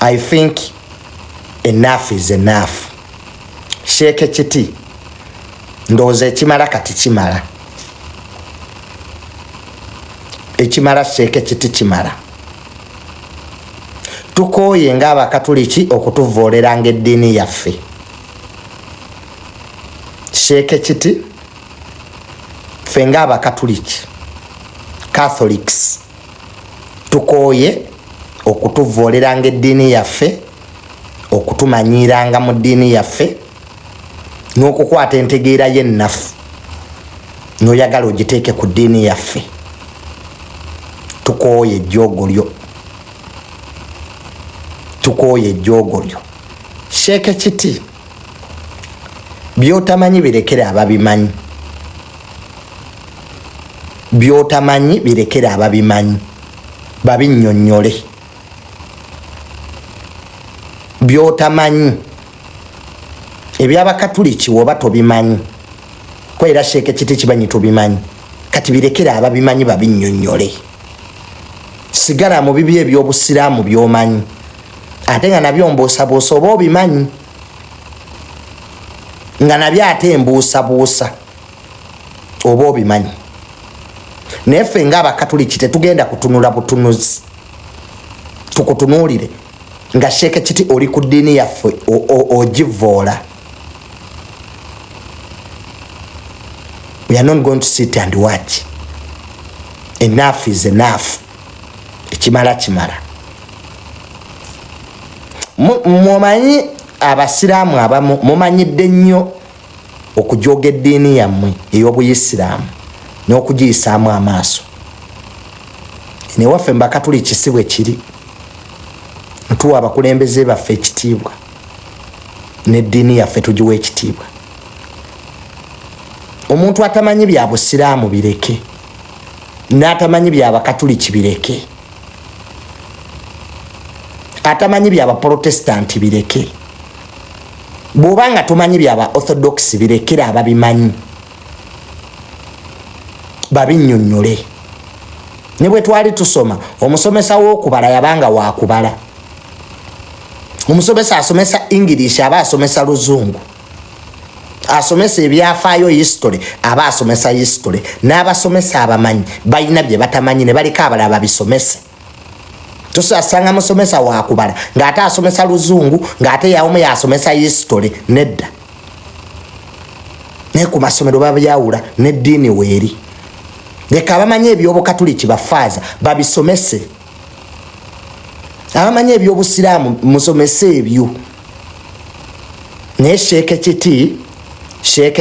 I think enough is enough. Sheikh Kiti ndoze ekimala kati kimala. Ekimala Sheikh Kiti kimala. Tukoye ng'Abakatuliki okutuvoleranga eddiini yaffe. Sheikh Kiti ffe ng'Abakatuliki Catholics tukoye okutuvoleranga eddiini yaffe, okutumanyiranga mu ddiini yaffe, n'okukwata entegeera y'ennafu n'oyagala ogiteeke ku ddiini yaffe. Tukoye ejjoogolyo. Tukoye ejjoogolyo. Sheikh Kiti byotamanyi birekere ababimanyi. Byotamanyi birekere ababimanyi. Babinnyonnyole. Byotamanyi eby'Abakatuliki woba tobimanyi, ko era Sheikh Kiti kibanyi tobimanyi, kati birekere ababimanyi babinnyonnyole. Sigala mu bibi eby'Obusiraamu by'omanyi, ate nga nabyo mbuusabuusa oba obimanyi, nga nabyo ate mbuusabuusa oba obimanyi. Naye ffe ng'Abakatuliki tetugenda kutunula butunuzi, tukutunuulire nga Sheikh Kiti oli ku ddiini yaffe ogivoola. We are not going to sit and watch. Enough is enough. Ekimala kimala. Mumanyi Abasiraamu abamu mumanyidde nnyo okujooga eddiini yammwe ey'Obuyisiraamu n'okugiyisaamu amaaso. Ne waffe Bakatuliki si bwe kiri. Ntuwa abakulembeze baffe ekitiibwa n'eddiini yaffe tugiwa ekitiibwa. Omuntu atamanyi bya Busiraamu bireke, n'atamanyi bya Bakatuliki bireke, atamanyi bya Baprotestanti bireke. Bw'obanga tumanyi bya ba Orthodox birekere ababimanyi babinnyonnyole. Ne bwe twali tusoma, omusomesa w'okubala yabanga wakubala. Omusomesa asomesa English aba asomesa Luzungu. Asomesa ebyafaayo history aba asomesa history. N'abasomesa abamanyi balina bye batamanyi ne baleka abalala babisomese. Tusasanga musomesa wakubala ng'ate asomesa Luzungu ng'ate yawomu yasomesa history nedda. Ne ku masomero babyawula n'eddiini weeri. Leka abamanyi eby'Obukatuliki bafaaza babisomese. Abamanyi eby'Obusiraamu musomese ebyo. Naye Sheikh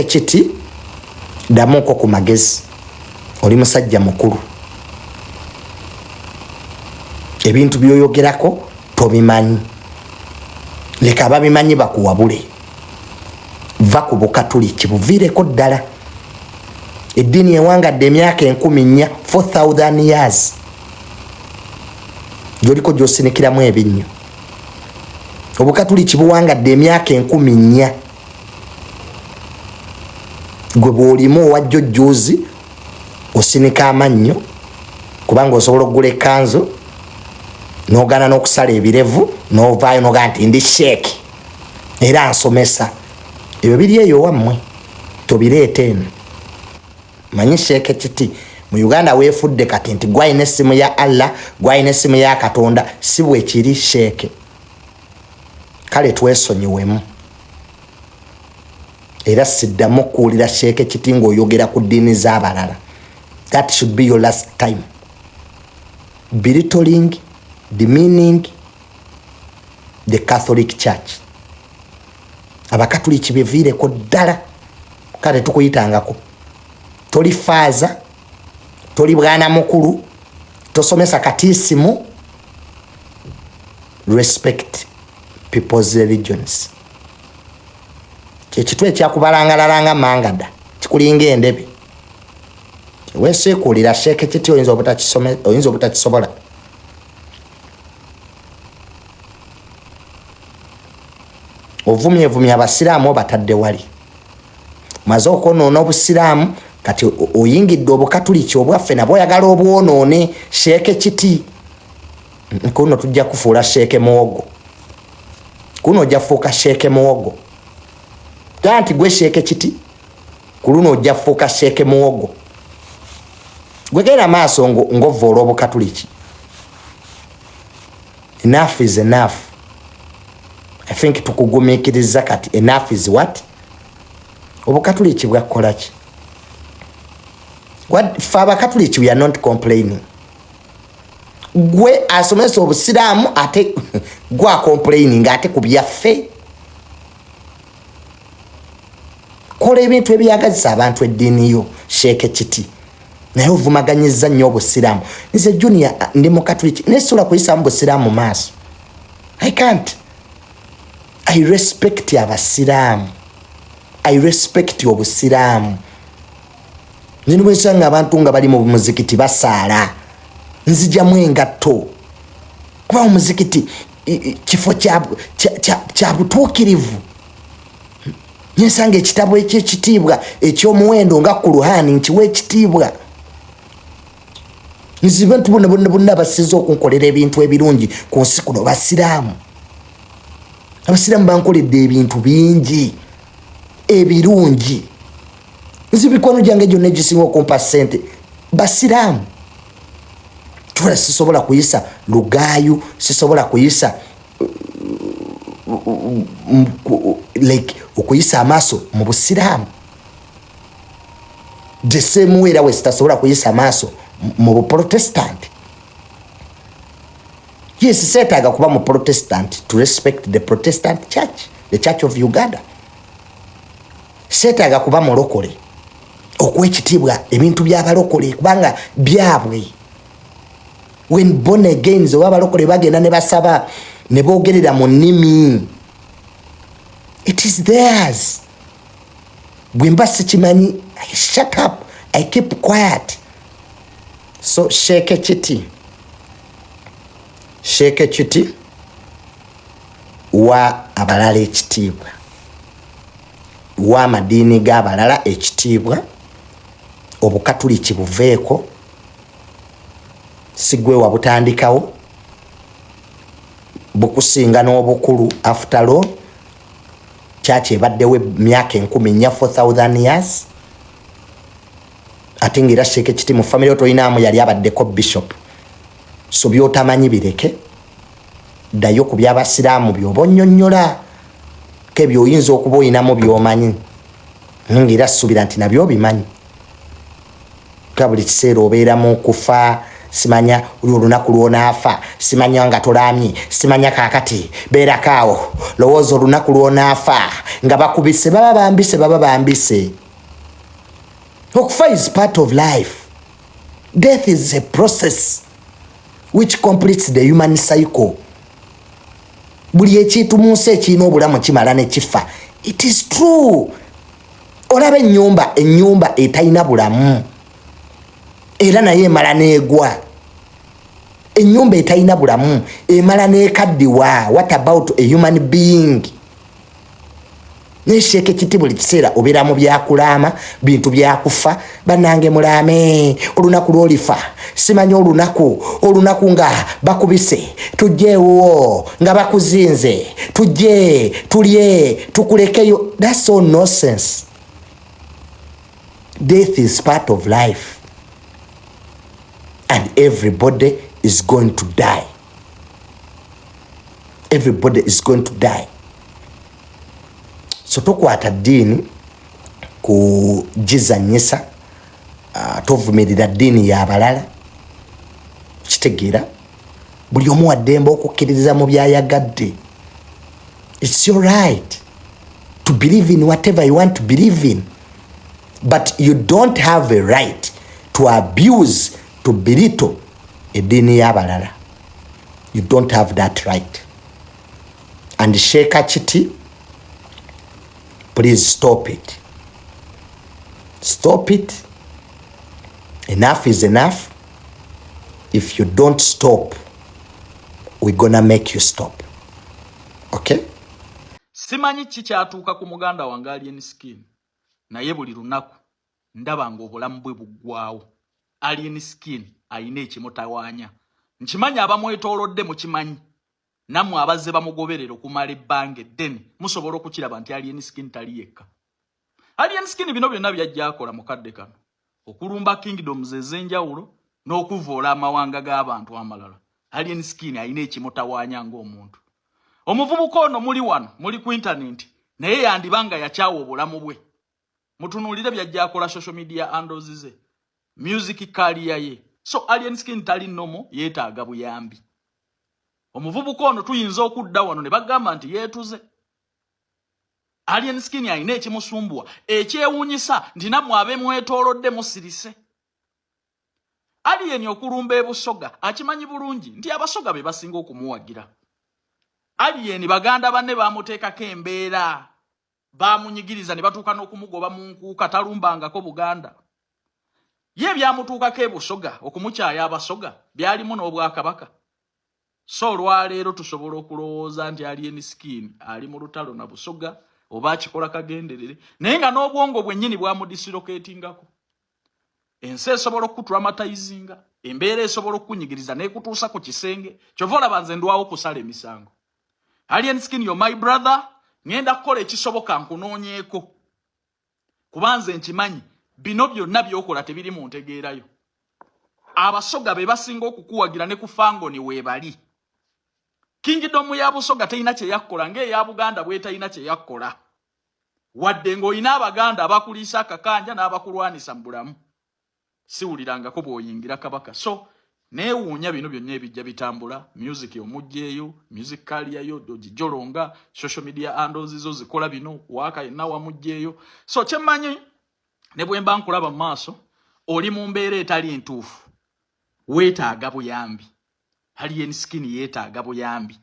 Kiti ddamuuko ku magezi. Oli musajja mukulu. Ebintu by'oyogerako tobimanyi. Leka ababimanyi bakuwabule. Va ku Bukatuliki buviireko ddala. Eddiini ewangadde emyaka 4,000 4,000 years. Gyoliko gyosinikiramu ebinnyo. Obukatuliki buwangadde emyaka 4,000. Gwe bw'olimu owa jjojjoozi osinika amannyo kubanga osobola okugula ekkanzu n'ogaana n'okusala ebirevu n'ovaayo n'ogaa nti ndi sheekh era nsomesa. Ebyo biri eyo wammwe tobireete eno. Manyi Sheikh Kiti mu Uganda weefudde kati nti gwalina essimu ya Allah, gwalina essimu ya Katonda, si bwe kiri Sheikh. Kale twesonyiwemu. Era siddamu kuwulira Sheikh Kiti ng'oyogera ku ddiini z'abalala. That should be your last time. Belittling, demeaning the Catholic Church. Abakatuliki beviireko ddala. Kale tukuyitangako. Toli faaza, toli bwana mukulu, tosomesa katiisimu. Respect people's religions. Kyekitwe ekyakubalangalalanga mangada kikulinga endebe. Weeseekuulira Sheikh Kiti oyinza obutakisobola. Ovumyevumya Abasiraamu obatadde wali. Maze okwonoona Obusiraamu kati oyingidde Obukatuliki obwaffe nabwo oyagala obwonoone. Sheikh Kiti nkuno tujja kufuula Sheikh Muwogo. kuno jafuka sheke muogo tanti gwe sheke kiti kuno jafuka sheke muogo gwegera maso ngovo robo katuliki. Enough is enough. I think tukugumikiriza kati enough is what? Obukatuliki bwakola ki? What faba katuliki we are not complaining. Gwe asomesa obusiramu ate gwa complaining ate kubyaffe. Kola ebintu ebyagazisa abantu eddiini yo sheke kiti. Naye ovumaganyiza nnyo obusiramu. Nze Junior ndi mu katuliki nesobola kuyisa mu busiramu maaso. I can't. I respect abasiramu. I respect obusiramu. Nino bwensanga abantu nga bali mu muzikiti basaala. Nzijamu engatto. Kuba omuzikiti kifo kya butuukirivu. Nyensanga ekitabo eky'ekitiibwa eky'omuwendo nga ku Luhani nkiwa ekitiibwa. Nzibe ntu bonna basinze okunkolera ebintu ebirungi ku nsi kuno basiraamu. Abasiraamu bankoledde ebintu bingi ebirungi. Nzibe kwano gyange gyonna egisinga okumpa ssente basiraamu. Tula sisobola kuyisa lugaayu, sisobola kuyisa like okuyisa amaaso mu busiraamu. The same way we sitasobola kuyisa amaaso mu Protestant. Yes, setaaga kuba mu Protestant to respect the Protestant church, the Church of Uganda. Setaaga kuba mulokole okwekitibwa ebintu by'abalokole kubanga byabwe. When born again zo abalokole bagenda ne basaba ne boogerera mu nnimi. It is theirs. Bwemba sikimanyi, I shut up, I keep quiet. So sheke kiti wa abalala ekitiibwa, wa amadiini g'abalala ekitiibwa, obukatuliki buveeko, sigwe wabutandikawo, bukusinga n'obukulu after all, church ebaddewo emyaka 10,000 4,000 years. Ate ngira sheke kiti mu family otoyinaamu yali abaddeko bishop. So byotamanyi bireke. Ddayo ku by'abasiraamu byoba onnyonnyola ke byoyinza okuba oyinamu byomanyi. Ngira subira nti nabyo bimanyi. Ka buli kiseera obeeramu kufa, simanya olunaku lw'onaafa, simanya nga tolaamye, simanya kaakati beerakaawo lowooza olunaku lw'onaafa nga bakubise baba bambise. Okufa is part of life. Death is a process which completes the human cycle. Buli ekintu mu nsi ekirina obulamu kimala ne kifa. It is true. Olaba ennyumba etalina bulamu era naye emala n'egwa. Ennyumba etalina bulamu emala n'ekaddiwa. What about a human being? Nesheke kiti buli kiseera obeera mu byakulaama, bintu byakufa, bannange mulaame, olunaku lw'olifa, simanya olunaku nga bakubise, tujjeewo nga bakuzinze, tujje, tulye, tukulekeyo. That's all nonsense. Death is part of life. And everybody is going to die. Everybody is going to die. So tokwata ddiini kugizanyisa, tovumirira ddiini y'abalala. Kitegeera buli omu wa ddembe okukkiririza mu byayagadde. It's your right to believe in whatever you want to believe in, but you don't have a right to abuse, to belittle eddiini y'abalala. You don't have that right. And Sheikh Kiti, please stop it. Stop it. Enough is enough. If you don't stop, we're gonna make you stop. Okay? Simanyi kikyatuuka ku muganda wange Alien Skin. Naye buli lunaku ndaba ng'obulamu bwe buggwaawo. Alien Skin ayina ekimutawaanya. Nkimanyi abamwetoolodde mukimanyi. namwe abazze bamugoberera okumala ebbanga eddene musobola okukiraba nti Alien Skin tali yekka. Alien Skin bino byonna byajja akola mu kadde kano okulumba kingdoms ez'enjawulo n'okuvoola amawanga g'abantu amalala. Alien Skin ayina ekimutawaanya ng'omuntu. Omuvubuka ono muli wano muli ku internet naye yandibanga yakyawa obulamu bwe. Mutunuulire byajja akola social media handles ze, music career ye. So Alien Skin tali nomo yeetaaga buyambi. Omuvubuka ono tuyinza okudda wano ne bagamba nti yeetuze. Alien Skin ayina ekimusumbuwa ekyewuunyisa nti nammwe abemwetoolodde musirise. Alien okulumba ebusoga akimanyi bulungi nti abasoga be basinga okumuwagira. Alien baganda banne bamuteekako embeera, bamunyigiriza ne batuuka n'okumugoba mu nkuuka talumbangako Buganda. Ye byamutuukako ebusoga okumukyaya abasoga byalimu n'obwakabaka. So olwaleero tusobola okulowooza nti Alien Skin ali mu lutalo na busoga oba akikola kagenderere naye nga n'obwongo bwennyini bwamudislocatingako. Ensi esobola okutraumatizinga, embeera esobola okukunyigiriza n'ekutuusa ku kisenge kyova olaba nze ndwawo okusala emisango. Alien Skin, you're my brother, ngenda kukola ekisoboka nkunoonyeeko kuba nze nkimanyi bino byonna by'okola tebiri mu ntegeerayo. Abasoga be basinga okukuwagira ne ku Fangoni weebali. Kingdom ya Busoga teyina kye yakkola ng'eya Buganda bwe teyina kye yakkola. Wadde ng'olina Abaganda abakuliisa akakanja n'abakulwanisa mu bulamu. Siwulirangako bw'oyingira kabaka. So neewuunya bino byonna ebijja bitambula, music omugjeeyo, music career yo ogijolonga, social media handles zo zikola bino, waaka yenna wamugjeeyo. So kyemmanyi ne bwe mba nkulaba mu maaso oli mu mbeera etali entuufu, weetaaga buyambi. Alien Skin yeetaaga buyambi.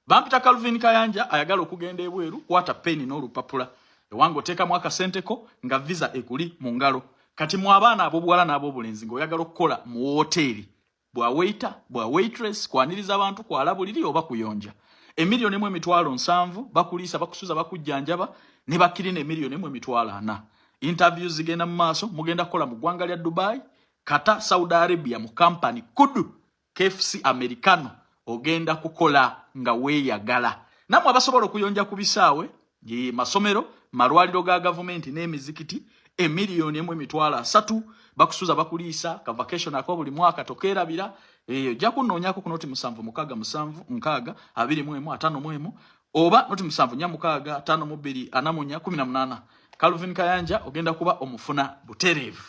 Bampita Calvin Kayanja ayagala okugenda ebweru, kwata peni n'olupapula ewange oteekamu akasenteko nga visa ekuli mu ngalo. Kati mu abaana ab'obuwala n'ab'obulenzi ng'oyagala okukola mu woteeri bwa waiter, bwa waitress, kwaniriza abantu, kwalabuliri oba kuyonja. $1,700,000 bakuliisa, bakusuza, bakujjanjaba ne bakirina $1,400,000. Interviews zigenda mu maaso, mugenda kukola mu ggwanga lya Dubai, Qatar, Saudi Arabia mu company kudu KFC Americano ogenda kukola nga weeyagala. Namwe abasobola okuyonja ku bisaawe, masomero, malwaliro ga gavumenti n'emizikiti, $1,300,000 bakusuza bakuliisa ka vacation ako buli mwaka tokeerabira ojja kunoonyako ku noti 7762521 oba noti 7465248. Calvin Kayanja ogenda kuba omufuna butereevu.